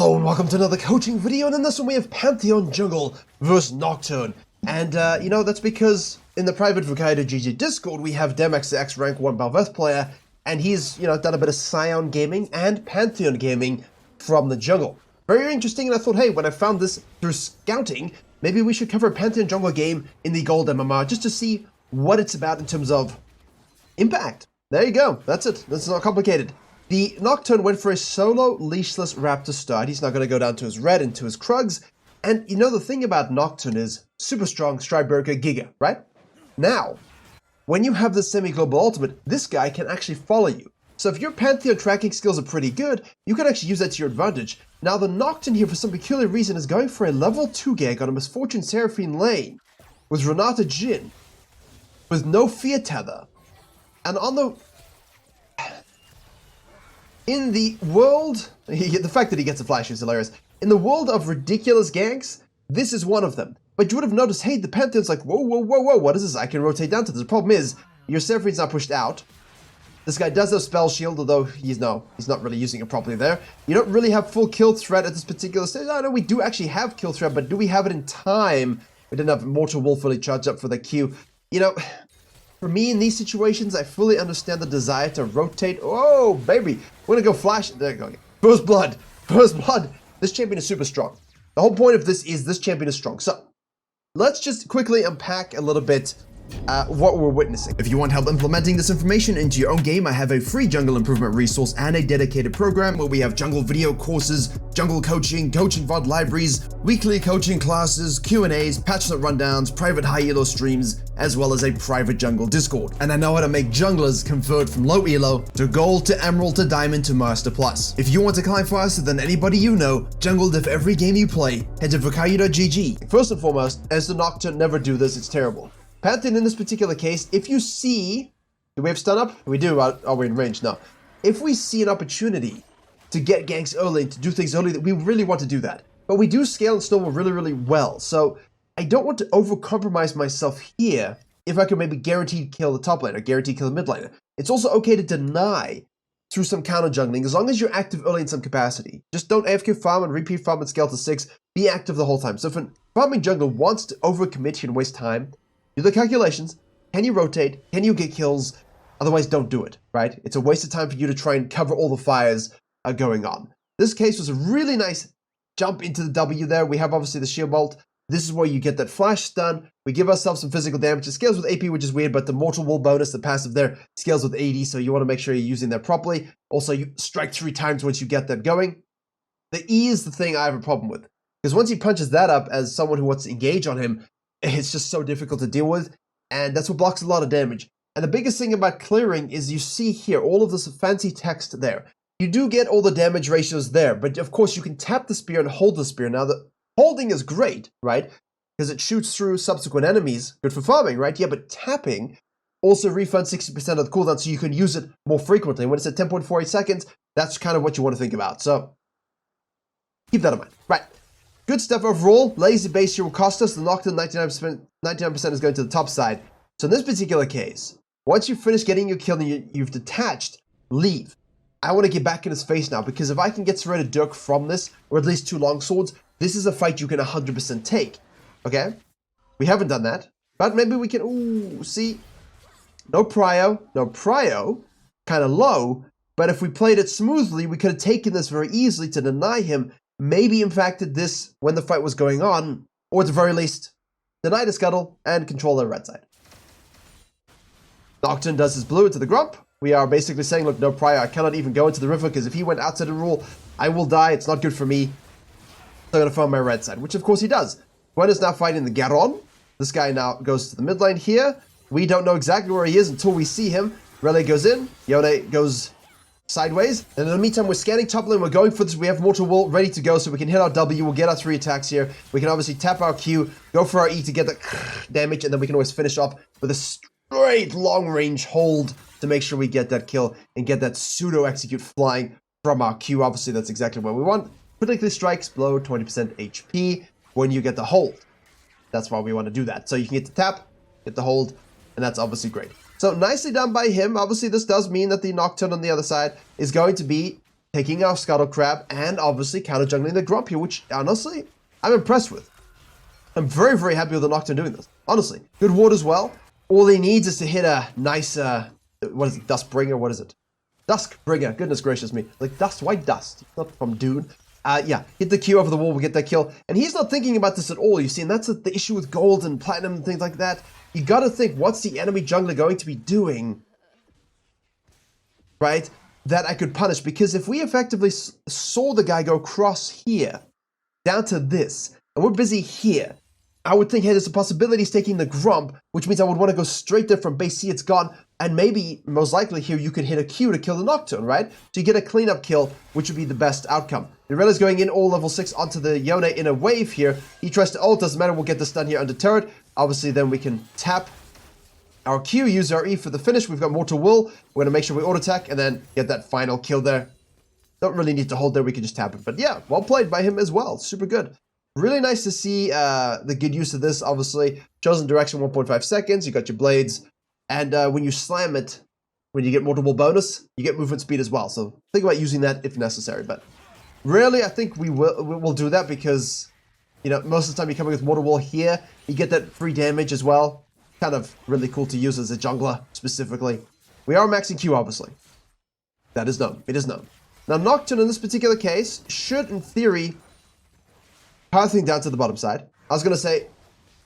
Hello and welcome to another coaching video, and in this one we have Pantheon Jungle versus Nocturne. And that's because in the private Virkayu Discord we have DemXX rank 1 Balveth player, and he's, done a bit of Scion gaming and Pantheon gaming from the jungle. Very interesting, and I thought, hey, when I found this through scouting, maybe we should cover a Pantheon Jungle game in the Gold MMR just to see what it's about in terms of impact. There you go, that's it, that's not complicated. The Nocturne went for a solo leashless Raptor start. He's not going to go down to his red and to his Krugs. And the thing about Nocturne is super strong, Striberka, Giga, right? Now, when you have the semi-global ultimate, this guy can actually follow you. So if your Pantheon tracking skills are pretty good, you can actually use that to your advantage. Now the Nocturne here, for some peculiar reason, is going for a level 2 gank on a Misfortune Seraphine lane with Renata Jhin, with no Fear Tether. And on the... In the world, the fact that he gets a flash is hilarious. In the world of ridiculous ganks, this is one of them. But you would have noticed, hey, the Pantheon's like, whoa, what is this? I can rotate down to this. The problem is, your Seraphine's not pushed out. This guy does have Spell Shield, although he's not really using it properly there. You don't really have full kill threat at this particular stage. I know we do actually have kill threat, but do we have it in time? We didn't have Mortal Wolf fully charged up for the Q. For me, in these situations, I fully understand the desire to rotate. Oh, baby. We're going to go flash. There you go. First blood. First blood. This champion is super strong. The whole point of this is this champion is strong. So, let's just quickly unpack a little bit what we're witnessing. If you want help implementing this information into your own game, I have a free jungle improvement resource and a dedicated program where we have jungle video courses, jungle coaching VOD libraries, weekly coaching classes, Q&As, patch note rundowns, private high elo streams, as well as a private jungle Discord. And I know how to make junglers convert from low elo to gold to emerald to diamond to master plus. If you want to climb faster than anybody you know, jungle diff every game you play, head to virkayu.gg. First and foremost, as the Nocturne, never do this, it's terrible. Pantheon in this particular case, if you see, do we have stun up? We do, are we in range? No. If we see an opportunity to get ganks early, to do things early, we really want to do that. But we do scale and snowball really well. So I don't want to overcompromise myself here if I can maybe guaranteed kill the top laner, guaranteed kill the mid laner. It's also okay to deny through some counter jungling as long as you're active early in some capacity. Just don't AFK farm and repeat farm and scale to 6. Be active the whole time. So if a farming jungler wants to overcommit here and waste time, do the calculations. Can you rotate? Can you get kills? Otherwise, don't do it, right? It's a waste of time for you to try and cover all the fires going on. This case was a really nice jump into the W there. We have obviously the shield bolt. This is where you get that flash stun. We give ourselves some physical damage. It scales with AP, which is weird, but the Mortal Wolf bonus, the passive there, scales with 80, so you want to make sure you're using that properly. Also, you strike 3 times once you get that going. The E is the thing I have a problem with, because once he punches that up as someone who wants to engage on him, it's just so difficult to deal with, and that's what blocks a lot of damage. And the biggest thing about clearing is you see here all of this fancy text there. You do get all the damage ratios there, but of course you can tap the spear and hold the spear. Now the holding is great, right? Because it shoots through subsequent enemies. Good for farming, right? Yeah, but tapping also refunds 60% of the cooldown, so you can use it more frequently. When it's at 10.48 seconds, that's kind of what you want to think about. So keep that in mind. Right. Good stuff overall. Lazy base here will cost us. The Nocturne 99% is going to the top side. So in this particular case, once you finish getting your kill and you've detached, leave. I want to get back in his face now, because if I can get Serrated Dirk from this, or at least 2 longswords, this is a fight you can 100% take. Okay? We haven't done that. But maybe we can... Ooh, see? No prio. Kind of low. But if we played it smoothly, we could have taken this very easily to deny him. Maybe impacted this when the fight was going on, or at the very least, deny the scuttle and control the red side. Nocturne does his blue into the grump. We are basically saying, look, no prior, I cannot even go into the river, because if he went outside the rule, I will die, it's not good for me. So I'm going to farm my red side, which of course he does. Gwen is now fighting the Garon. This guy now goes to the mid lane here. We don't know exactly where he is until we see him. Rele goes in, Yone goes sideways, and in the meantime we're scanning top lane, we're going for this, we have Mortal Wolf ready to go, so we can hit our W, we'll get our 3 attacks here, we can obviously tap our Q, go for our E to get the damage, and then we can always finish off with a straight long range hold to make sure we get that kill and get that pseudo execute flying from our Q. Obviously that's exactly what we want. Particularly strikes below 20% HP when you get the hold. That's why we want to do that. So you can get the tap, get the hold, and that's obviously great. So nicely done by him. Obviously, this does mean that the Nocturne on the other side is going to be taking our Scuttle Crab, and obviously counter-jungling the Grump here, which, honestly, I'm impressed with. I'm very, very happy with the Nocturne doing this. Honestly, good ward as well. All he needs is to hit a nice, what is it, Dustbringer? What is it? Duskbringer. Goodness gracious me. Like dust, white dust. Not from Dune. Yeah, hit the Q over the wall, we get that kill. And he's not thinking about this at all, you see, and that's the issue with gold and platinum and things like that. You gotta think, what's the enemy jungler going to be doing, right, that I could punish? Because if we effectively saw the guy go across here, down to this, and we're busy here, I would think, hey, there's a possibility he's taking the Grump, which means I would want to go straight there from base C, it's gone, and maybe, most likely here, you could hit a Q to kill the Nocturne, right? So you get a cleanup kill, which would be the best outcome. Irella's going in all level 6 onto the Yone in a wave here. He tries to ult, doesn't matter, we'll get the stun here under turret. Obviously, then we can tap our Q, use our E for the finish. We've got Mortal Will. We're going to make sure we auto-attack and then get that final kill there. Don't really need to hold there, we can just tap it. But yeah, well played by him as well. Super good. Really nice to see the good use of this, obviously. Chosen direction, 1.5 seconds. You got your blades. And when you slam it, when you get multiple bonus, you get movement speed as well. So think about using that if necessary. But rarely, I think we'll do that because, you know, most of the time you're coming with Mortal Will here. You get that free damage as well. Kind of really cool to use as a jungler, specifically. We are maxing Q, obviously. That is known. It is known. Now, Nocturne, in this particular case, should, in theory, pathing down to the bottom side. I was going to say,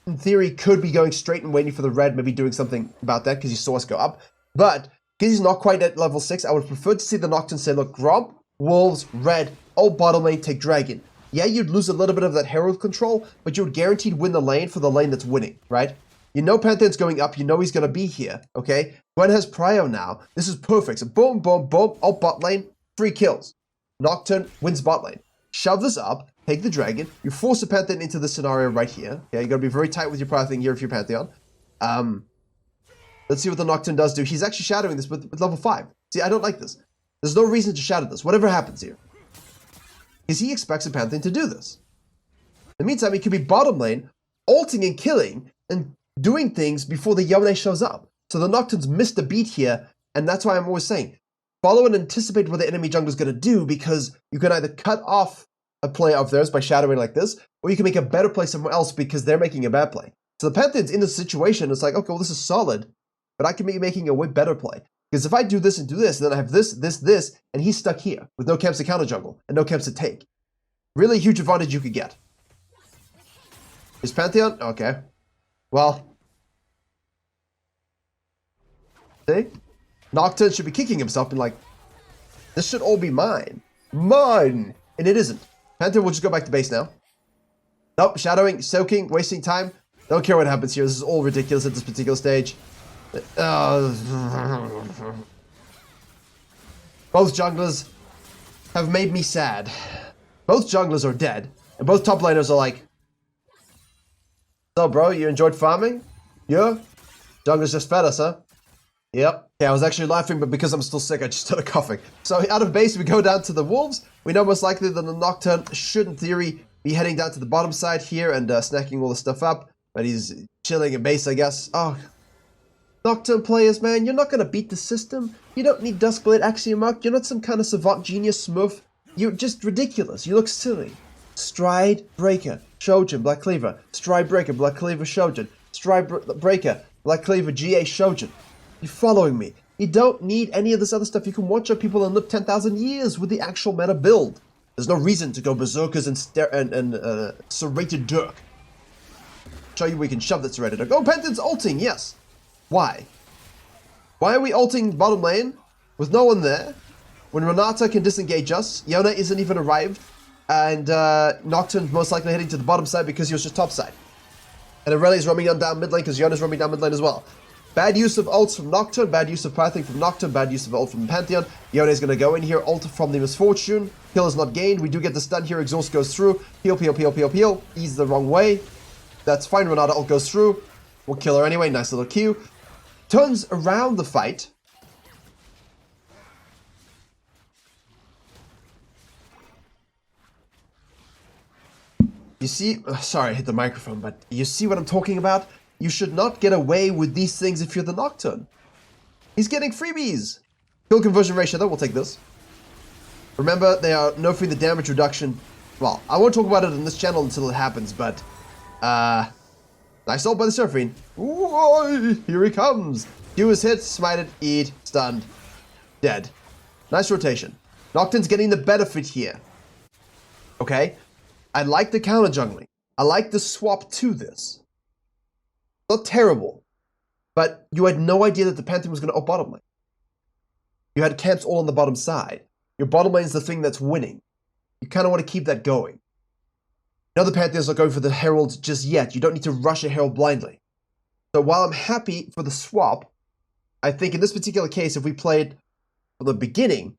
in theory, could be going straight and waiting for the red, maybe doing something about that because you saw us go up. But because he's not quite at level 6, I would prefer to see the Nocturne say, look, Grump, Wolves, red, ult bottom lane, take dragon. Yeah, you'd lose a little bit of that Herald control, but you would guaranteed win the lane for the lane that's winning, right? You know Pantheon's going up, you know he's going to be here, okay? Gwen has Prio now. This is perfect. So boom, boom, boom, ult bot lane, 3 kills. Nocturne wins bot lane. Shove this up, take the dragon, you force the Pantheon into the scenario right here. Okay, you gotta be very tight with your Prio thing here if you're Pantheon. Let's see what the Nocturne does do. He's actually shadowing this with level 5. See, I don't like this. There's no reason to shadow this, whatever happens here. Because he expects the Pantheon to do this. In the meantime, he could be bottom lane, ulting and killing, and doing things before the Yone shows up. So the Nocturne's missed a beat here, and that's why I'm always saying, follow and anticipate what the enemy jungler's going to do, because you can either cut off a play of theirs by shadowing like this, or you can make a better play somewhere else because they're making a bad play. So the Pantheon's in this situation, it's like, okay, well, this is solid, but I can be making a way better play. Because if I do this and do this, and then I have this, this, and he's stuck here with no camps to counter jungle and no camps to take. Really huge advantage you could get. Is Pantheon? Okay. Well. See? Nocturne should be kicking himself and like, this should all be mine. Mine! And it isn't. Pantheon will just go back to base now. Nope, shadowing, soaking, wasting time. Don't care what happens here. This is all ridiculous at this particular stage. Both junglers have made me sad. Both junglers are dead. And both top laners are like, so bro, you enjoyed farming? Yeah? Junglers just fed us, huh? Yep. Yeah, I was actually laughing, but because I'm still sick, I just started coughing. So out of base, we go down to the Wolves. We know most likely that the Nocturne should, in theory, be heading down to the bottom side here and snacking all the stuff up. But he's chilling in base, I guess. Oh, Nocturne players, man, you're not going to beat the system. You don't need Duskblade Axiom Arc. You're not some kind of savant genius smurf. You're just ridiculous. You look silly. Stride Breaker, Shojin, Black Cleaver. Stride Breaker, Black Cleaver, Shojin. Stride Breaker, Black Cleaver, GA, Shojin. You're following me. You don't need any of this other stuff. You can watch our people and live 10,000 years with the actual meta build. There's no reason to go berserkers and serrated Dirk. Show you we can shove that serrated Dirk. Oh, Pantheon's ulting, yes. Why? Why are we ulting bottom lane with no one there when Renata can disengage us? Yone isn't even arrived, and Nocturne's most likely heading to the bottom side because he was just top side. And Aurelia's roaming down mid lane because Yone's roaming down mid lane as well. Bad use of ults from Nocturne, bad use of pathing from Nocturne, bad use of ult from Pantheon. Yone's going to go in here, ult from the Misfortune. Kill is not gained. We do get the stun here. Exhaust goes through. Heal, heal, heal, heal, heal. He's the wrong way. That's fine. Renata ult goes through. We'll kill her anyway. Nice little Q. Turns around the fight. You see, sorry, I hit the microphone, but you see what I'm talking about? You should not get away with these things if you're the Nocturne. He's getting freebies. Kill conversion ratio though, we'll take this. Remember, they are nerfing the damage reduction. Well, I won't talk about it on this channel until it happens, but, nice ult by the Seraphine. Ooh, here he comes. Q is hit, smited, eat, stunned, dead. Nice rotation. Nocturne's getting the benefit here. Okay? I like the counter jungling. I like the swap to this. Not terrible, but you had no idea that the Pantheon was going to ult bottom lane. You had camps all on the bottom side. Your bottom lane is the thing that's winning. You kind of want to keep that going. Now the Pantheon's not going for the Herald just yet. You don't need to rush a Herald blindly. So while I'm happy for the swap, I think in this particular case, if we played from the beginning,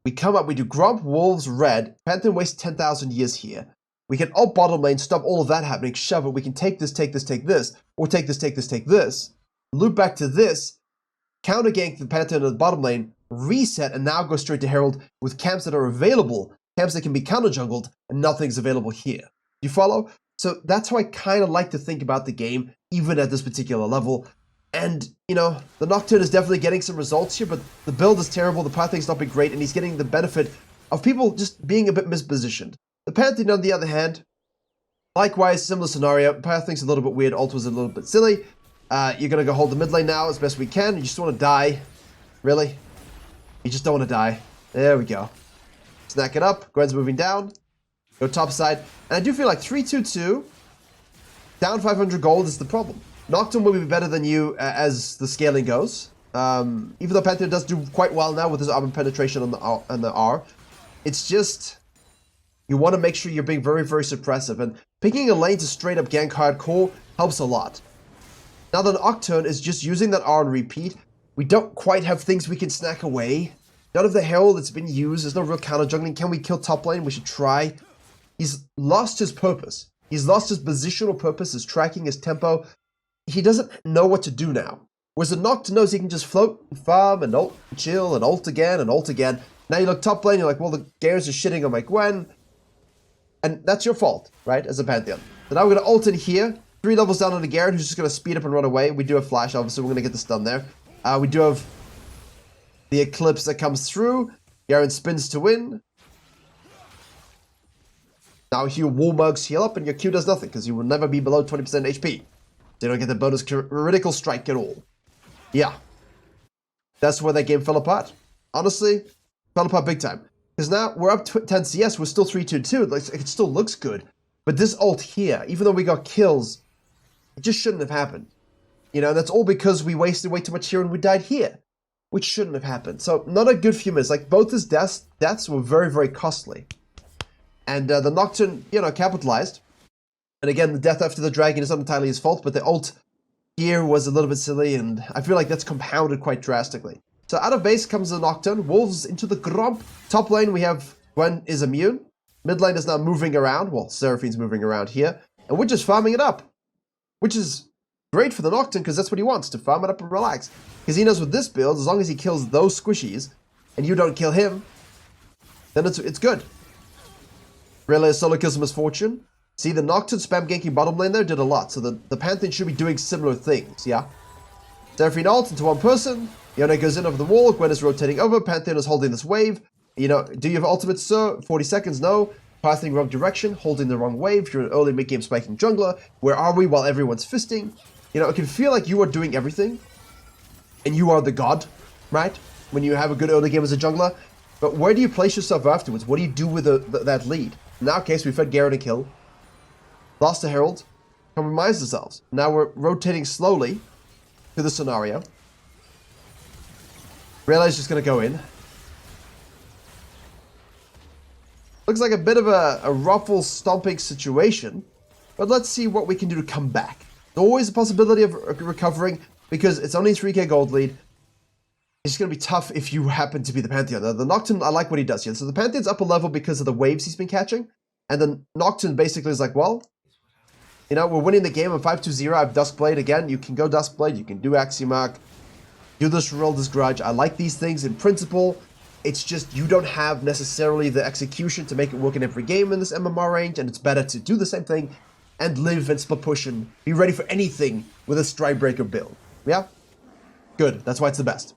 we come up, we do Grump, Wolves, Red, Pantheon wastes 10,000 years here. We can ult bottom lane, stop all of that happening, shove it. We can take this, take this, take this, or take this, take this, take this, loop back to this, counter gank the Pantheon to the bottom lane, reset, and now go straight to Herald with camps that are available, camps that can be counter jungled, and nothing's available here. You follow? So that's how I kind of like to think about the game, even at this particular level. And, you know, the Nocturne is definitely getting some results here, but the build is terrible, the pathing's not been great, and he's getting the benefit of people just being a bit mispositioned. The Pantheon, on the other hand, likewise, similar scenario. Pathing's a little bit weird, ult was a little bit silly. You're going to go hold the mid lane now as best we can. You just want to die. Really? You just don't want to die. There we go. Snack it up. Gwen's moving down. Go top side. And I do feel like 3-2-2, down 500 gold is the problem. Nocturne will be better than you as the scaling goes. Even though Pantheon does do quite well now with his armor penetration on the R. It's just, you want to make sure you're being very, very suppressive. And picking a lane to straight up gank hardcore helps a lot. Now the Nocturne is just using that R on repeat. We don't quite have things we can snack away. None of the Herald that's been used. There's no real counter jungling. Can we kill top lane? We should try. He's lost his purpose. He's lost his positional purpose, his tracking, his tempo. He doesn't know what to do now. Whereas the Nocturne knows he can just float and farm and ult and chill and ult again and ult again. Now you look top lane, you're like, well, the Gairs are shitting on my Gwen. And that's your fault, right, as a Pantheon. So now we're going to ult in here. 3 levels down on the Garen, who's just going to speed up and run away. We do have Flash, obviously, we're going to get the stun there. We do have the Eclipse that comes through. Garen spins to win. Now your wall mugs heal up and your Q does nothing, because you will never be below 20% HP. So you don't get the bonus critical strike at all. Yeah. That's where that game fell apart. Honestly, fell apart big time. Because now we're up 10 CS, we're still 3-2-2. It still looks good. But this ult here, even though we got kills, it just shouldn't have happened. You know, that's all because we wasted way too much here and we died here. Which shouldn't have happened. So, not a good few minutes. Like, both his deaths were very, very costly. And the Nocturne, you know, capitalized. And again, the death after the dragon is not entirely his fault, but the ult here was a little bit silly, and I feel like that's compounded quite drastically. So out of base comes the Nocturne, Wolves into the Grump. Top lane, we have Gwen is immune. Mid lane is now moving around. Well, Seraphine's moving around here. And we're just farming it up. Which is great for the Nocturne, because that's what he wants, to farm it up and relax. Because he knows with this build, as long as he kills those squishies, and you don't kill him, then it's good. Relay solo kills Misfortune. See, the Nocturne spam ganking bottom lane there did a lot, so the Pantheon should be doing similar things, yeah? Seraphine ult into one person, Yone goes in over the wall, Gwen is rotating over, Pantheon is holding this wave. You know, do you have ultimate, sir? 40 seconds, no. Pathing wrong direction, holding the wrong wave, you're an early mid-game spiking jungler. Where are we while everyone's fisting? You know, it can feel like you are doing everything, and you are the god, right? When you have a good early game as a jungler. But where do you place yourself afterwards? What do you do with that lead? In our case, we fed Garen a kill. Lost the Herald, compromised ourselves. Now we're rotating slowly to the scenario. Realize just going to go in. Looks like a bit of a ruffle stomping situation, but let's see what we can do to come back. There's always a possibility of recovering, because it's only a 3k gold lead. It's going to be tough if you happen to be the Pantheon. The Nocturne, I like what he does here. So the Pantheon's up a level because of the waves he's been catching, and the Nocturne basically is like, well, you know, we're winning the game. I'm 5-2-0. I've Duskblade again. You can go Duskblade. You can do Aximark. Do this Herald's Grudge. I like these things in principle. It's just you don't have necessarily the execution to make it work in every game in this MMR range, and it's better to do the same thing and live and split push and be ready for anything with a Stridebreaker build. Yeah? Good. That's why it's the best.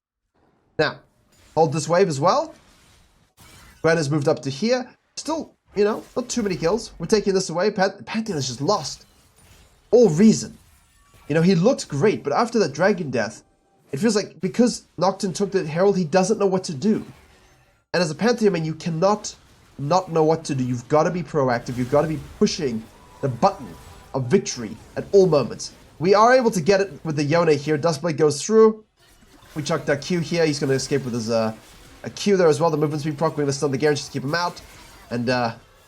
Now, hold this wave as well. Gwen has moved up to here. Still, you know, not too many kills. We're taking this away. Pantheon is just lost. All reason. You know, he looked great, but after that dragon death, it feels like because Nocturne took the Herald, he doesn't know what to do. And as a Pantheon man, you cannot not know what to do. You've got to be proactive. You've got to be pushing the button of victory at all moments. We are able to get it with the Yone here. Duskblade goes through. We chucked our Q here. He's going to escape with his a Q there as well. The movement's been proc. We're going to stun the Garen just to keep him out. And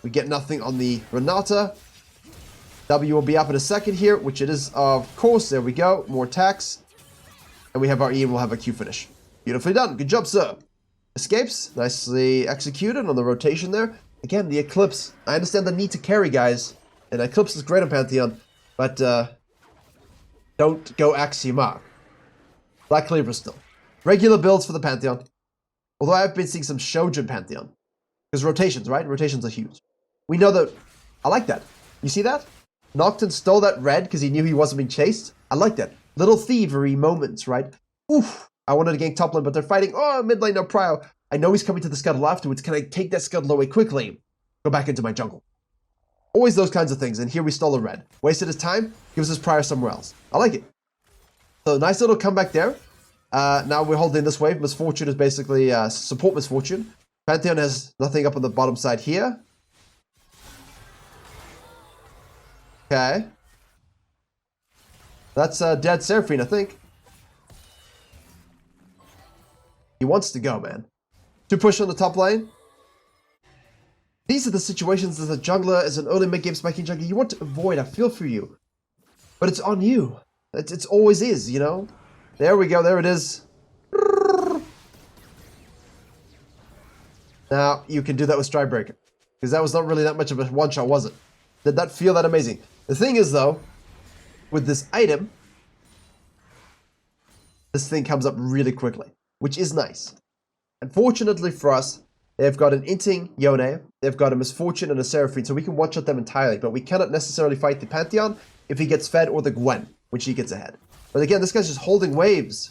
we get nothing on the Renata. W will be up in a second here, which it is, of course. There we go. More attacks. And we have our E and we'll have a Q finish. Beautifully done. Good job, sir. Escapes. Nicely executed on the rotation there. Again, the Eclipse. I understand the need to carry, guys. And Eclipse is great on Pantheon. But don't go Axiom Arc. Black Cleaver still. Regular builds for the Pantheon. Although I've been seeing some Shojin Pantheon. Because rotations, right? Rotations are huge. We know that... I like that. You see that? Nocturne stole that red because he knew he wasn't being chased. I like that. Little thievery moments, right? Oof. I wanted to gank top lane, but they're fighting. Oh, mid lane, no prio. I know he's coming to the scuttle afterwards. Can I take that scuttle away quickly? Go back into my jungle. Always those kinds of things. And here we stole a red. Wasted his time. Gives us prio somewhere else. I like it. So nice little comeback there. Now we're holding this wave. Misfortune is basically support Misfortune. Pantheon has nothing up on the bottom side here. Okay. That's dead Seraphine, I think. He wants to go, man. To push on the top lane. These are the situations as a jungler, as an early mid-game spiking jungler, you want to avoid. I feel for you. But it's on you. It always is, you know? There we go. There it is. Now, you can do that with Stridebreaker. Because that was not really that much of a one-shot, was it? Did that feel that amazing? The thing is, though, with this item, this thing comes up really quickly, which is nice. Unfortunately for us, they've got an Inting Yone, they've got a Misfortune and a Seraphine, so we can one-shot them entirely, but we cannot necessarily fight the Pantheon if he gets fed or the Gwen, which he gets ahead. But again, this guy's just holding waves.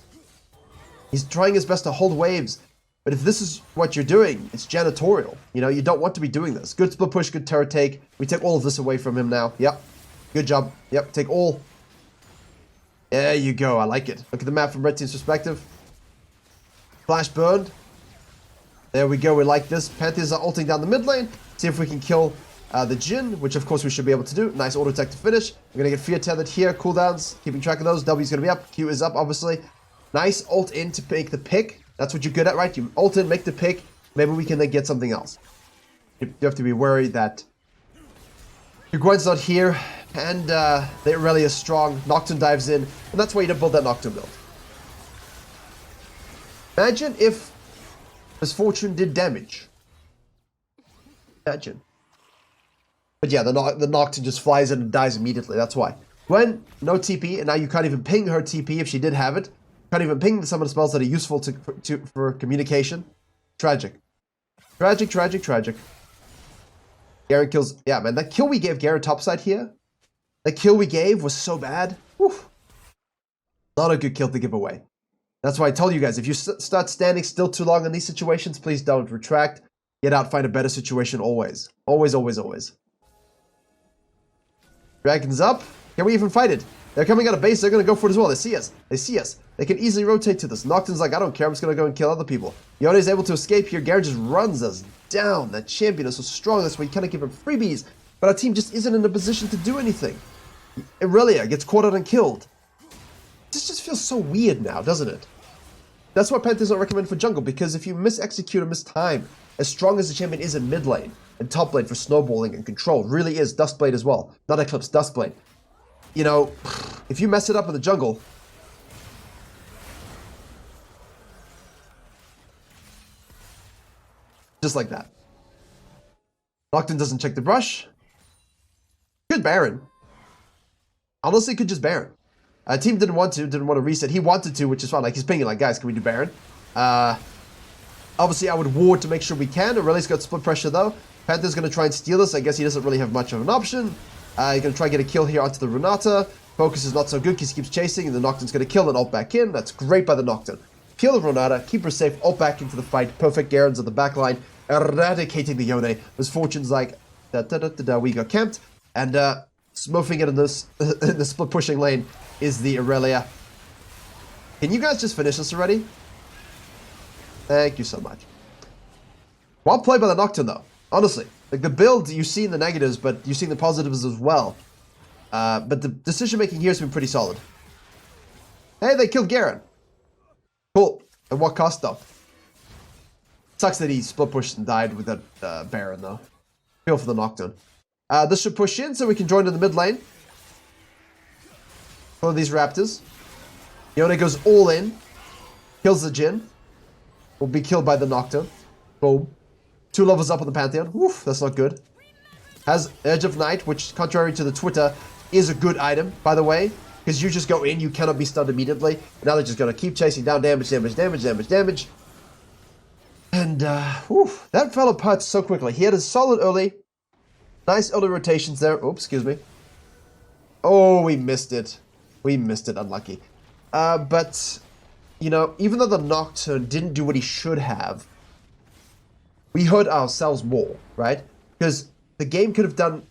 He's trying his best to hold waves. But if this is what you're doing, it's janitorial. You know, you don't want to be doing this. Good split push, good turret take. We take all of this away from him now. Yep. Good job. Yep, take all. There you go. I like it. Look at the map from Red Team's perspective. Flash burned. There we go. We like this. Pantheons are ulting down the mid lane. See if we can kill the Jhin, which of course we should be able to do. Nice auto attack to finish. We're going to get fear tethered here. Cooldowns. Keeping track of those. W's going to be up. Q is up, obviously. Nice ult in to make the pick. That's what you're good at, right? You ult in, make the pick. Maybe we can then get something else. You have to be worried that your Gwen's not here, and the Irelia is strong. Nocturne dives in, and that's why you don't build that Nocturne build. Imagine if Misfortune did damage. Imagine. But yeah, the Nocturne just flies in and dies immediately. That's why. Gwen, no TP, and now you can't even ping her TP if she did have it. Can't even ping some of the spells that are useful for communication. Tragic. Tragic, tragic, tragic. Garen kills... Yeah, man, that kill we gave Garen topside here, that kill we gave was so bad. Whew. Not a good kill to give away. That's why I told you guys, if you start standing still too long in these situations, please don't. Retract. Get out, find a better situation always. Always, always, always. Dragon's up. Can we even fight it? They're coming out of base. They're going to go for it as well. They see us. They see us. They can easily rotate to this. Nocturne's like, I don't care. I'm just going to go and kill other people. Yone is able to escape here. Garen just runs us down. That champion is so strong. That's why you kind of give him freebies. But our team just isn't in a position to do anything. Irelia gets caught out and killed. This just feels so weird now, doesn't it? That's why Pantheon's not recommended for jungle. Because if you mis-execute or miss-time, as strong as the champion is in mid lane and top lane for snowballing and control, really is Duskblade as well. Not Eclipse, Duskblade. You know, if you mess it up in the jungle, just like that. Nocturne doesn't check the brush. Good Baron. Honestly, could just Baron. Team didn't want to reset. He wanted to, which is fine. Like, he's pinging like, guys, can we do Baron? Obviously, I would ward to make sure we can. Aurelia's got split pressure, though. Panther's going to try and steal this. I guess he doesn't really have much of an option. He's going to try and get a kill here onto the Renata. Focus is not so good because he keeps chasing, and the Nocturne's going to kill and ult back in. That's great by the Nocturne. Kill the Renata, keep her safe, ult back into the fight. Perfect Garen's on the back line. eradicating the Yone. Misfortunes like we got camped, and smurfing it in this in the split pushing lane is the Aurelia. Can you guys just finish this already? Thank you so much. Well played by the Nocturne though, honestly. Like the build, you see in the negatives, but you see in the positives as well. But the decision making here has been pretty solid. Hey, they killed Garen. Cool. At what cost though? Sucks that he split pushed and died with that Baron though. Feel for the Nocturne. This should push in so we can join in the mid lane. Follow these Raptors. Yone goes all in. Kills the Jhin. Will be killed by the Nocturne. Boom. 2 levels up on the Pantheon. Oof, that's not good. Has Edge of Night, which, contrary to the Twitter, is a good item, by the way. Because you just go in, you cannot be stunned immediately. Now they're just going to keep chasing down damage. And, oof, that fell apart so quickly. He had a solid early. Nice early rotations there. Oops, excuse me. Oh, we missed it. Unlucky. But, you know, even though the Nocturne didn't do what he should have, we hurt ourselves more, right? Because the game could have done,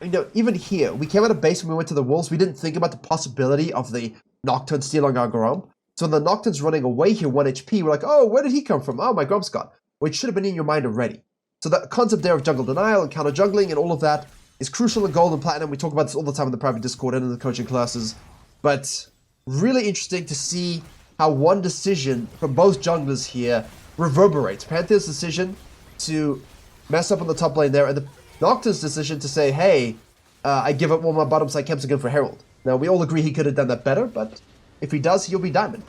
you know, even here, we came out of base when we went to the Wolves, we didn't think about the possibility of the Nocturne stealing our Grom. So when the Nocturne's running away here, 1 HP, we're like, oh, where did he come from? Oh, my Grom's gone. Which should have been in your mind already. So the concept there of jungle denial and counter jungling and all of that is crucial in Gold and Platinum. We talk about this all the time in the private Discord and in the coaching classes. But really interesting to see how one decision from both junglers here reverberates. Pantheon's decision to mess up on the top lane there, and the Nocturne's decision to say, hey, I give up all my bottom side camps again for Herald. Now, we all agree he could have done that better, but if he does, he'll be diamond.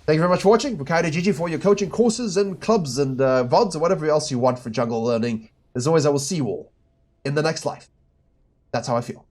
Thank you very much for watching. Virkayu GG for your coaching courses and clubs and VODs or whatever else you want for jungle learning. As always, I will see you all in the next life. That's how I feel.